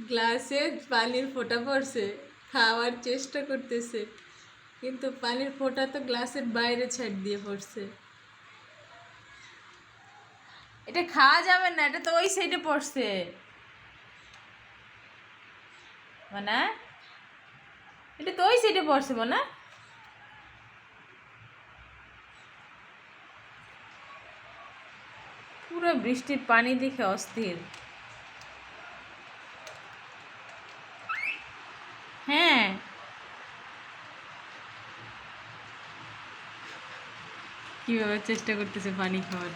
গ্লাসে পানির ফোঁটা পড়ছে, খাওয়ার চেষ্টা করতেছে, কিন্তু পানির ফোঁটা তো গ্লাসের বাইরে ছাড় দিয়ে পড়ছে। এটা খাওয়া যাবে না, এটা তো ওই সাইডে পড়ছে। মানে এটা তো ওই সাইডে পড়ছে মানে। পুরো বৃষ্টির পানি দেখে অস্থির। হ্যাঁ, কিভাবে চেষ্টা করতেছে পানি খাওয়ার।